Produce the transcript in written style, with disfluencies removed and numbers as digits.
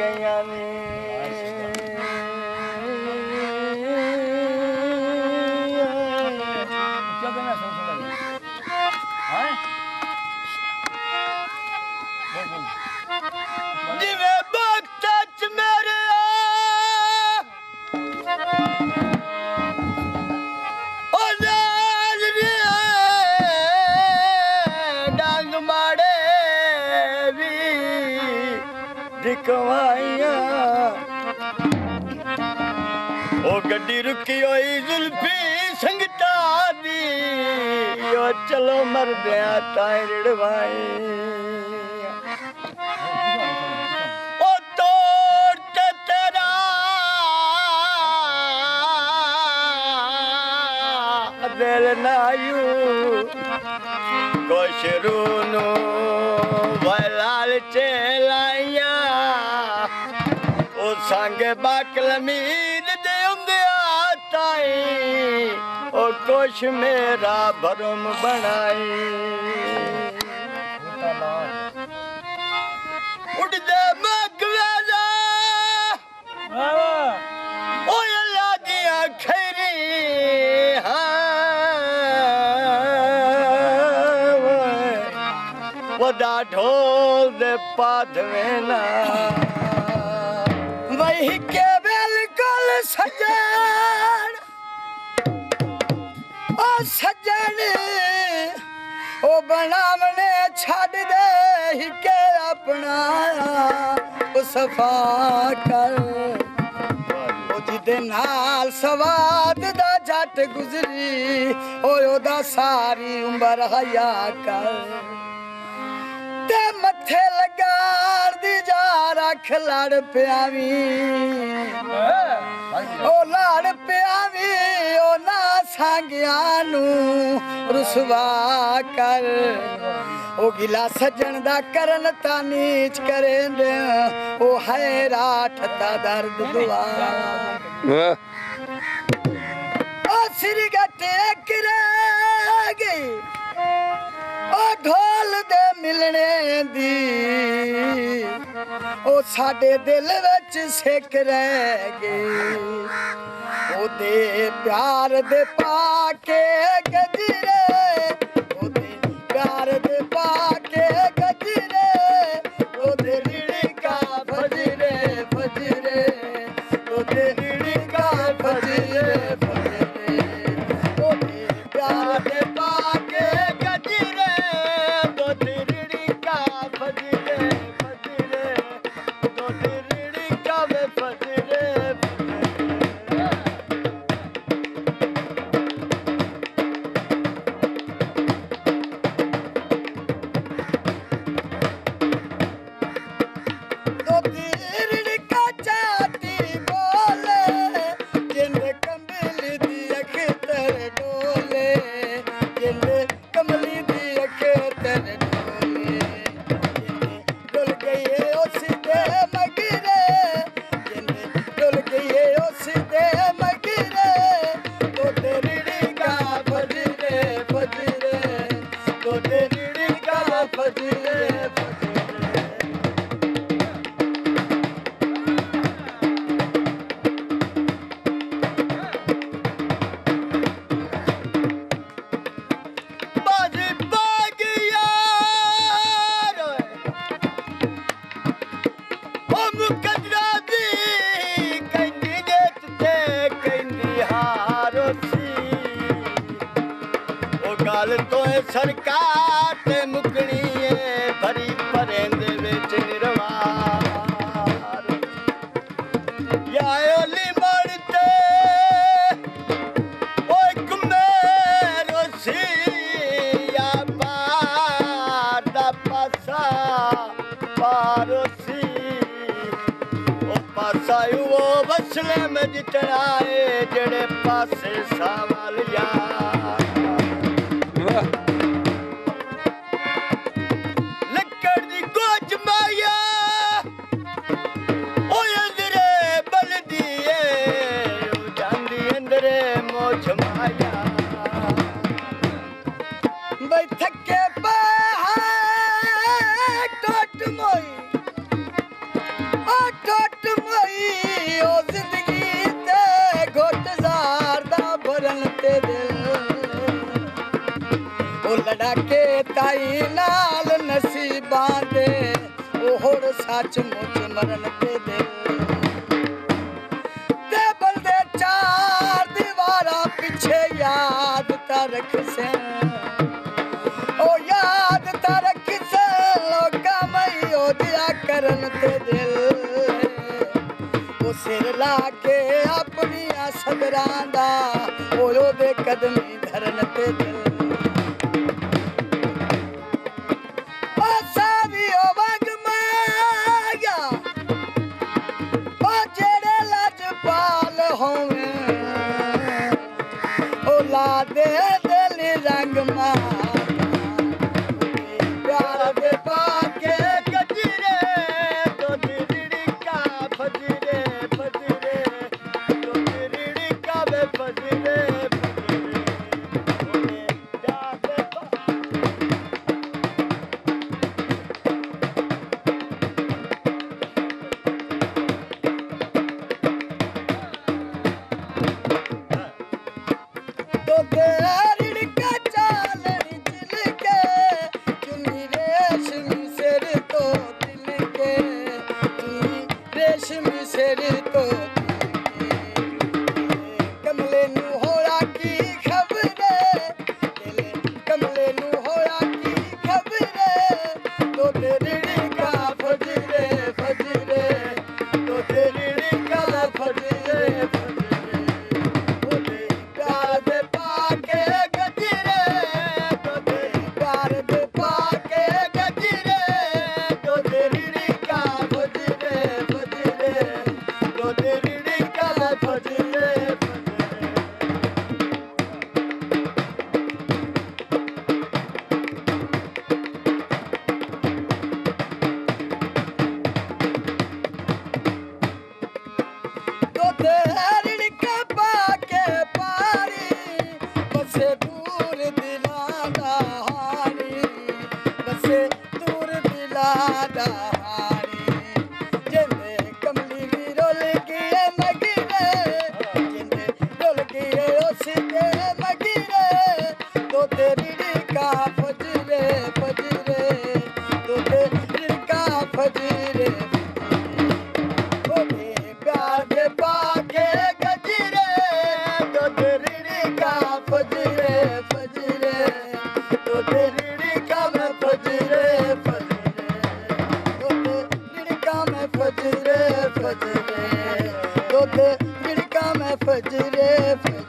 गयानी जिवे वक्त च मेरे डांग माड़े भी दिखवाइया ओ गड्डी रुकी होई जुल्फी संगता दी ओ चलो मर दिया ताई रिड़वाई ओ तोड़ ते तेरा दिल नायू कोशरूनो वलाल चलाइया ओ संगे बाकल मीर दे ताई ओ कोश मेरा भरम बनाई उड़ दे मगवेला ओ अल्लाह दिया खैरी वदा ढोल दे पाधवेना वही के बिल्कुल सजन ओ सजन ओ बनावने छड़ दे ही के अपना ओ सफा कर ओ जिदे नाल सवाद दा जट गुजरी ओ ओदा सारी उम्र हया कर ते मथे लगार दी जा रख लड़ प्यावी ओ लड़ प्यावी ओ ना सांगिया नू रुसवा कर ओ गिला सजन दा करन तानीच करे दे ओ है राठ दा दर्द दुआ ओ सिर गटे करे गई ओ ढोल दे मिलने दी ओ साडे दिल विच सिक रह गई ओ दे प्यार दे पाके गजरे ओ दे प्यार दे पाके गजरे ओ दे रीड़ी का फजरे फजरे ओ दे रीड़ी का फजरे फजरे ओ दे प्यार दे पाके तो सरकार ते मुकनी है भरी परेंदे विच निर्वार या ओली मरते ओ कुमेरो सी या पार दा पासा पारोसी ओ पासा वो वसले में जितना है जड़े पासे सावल यार लक्कड़ दी गोच माया ओ अंदरे बलदी है ओ जांदी अंदरे मोछ माया बई थके पे टोट मोई ओ टोट सच मुच मरन ते दिल ते बंदे चार दीवारा पिछे याद ता रख से ओ याद ता रख से लोका मई ओ दिया करन ते दिल ओ सिर ला के अपनी सदरां दा ओ दे कदमी धरन ते दिल ओ सावी ओ वग माया ओ जेड़े लजपाल होवे ओ ला दे दिल रंग माया प्यार दे पाके गजरे तो दिलड़ी का फजरे फजरे तो दिलड़ी का बे फजरे फजरे प्यार दे तो दिलड़ी का चालनी चिल के चुनी रेशमी सिर तो दिल के चुनी रेशमी सिर तो कमले नू होया की खबरे कमले नू होया की खबरे तो दिलड़ी का फजरे फजरे तो दिलड़ी का फजरे फजरे ओदे प्यार दे पाके गजरे तो दे प्यार दे पाके गजरे तो दिलड़ी का फजरे फजरे तो दिलड़ी का फजरे फजरे तो तेरी का पाके पारी बसे दूर दिला हारी बसे दूर दिला हारी जिंदे कमली भी रोल गए मगीरे जिंदे रोल गए उसके मगीरे तो तेरी का फजरे फजरे तो तेरी का फजरे ओदे प्यार दे पाके गजरे तो दिलड़ी का फजरे फजरे तो दिलड़ी का मैं फजरे फजरे तो दिलड़ी का मैं फजरे फजरे तो दिलड़ी का मैं फजरे फजरे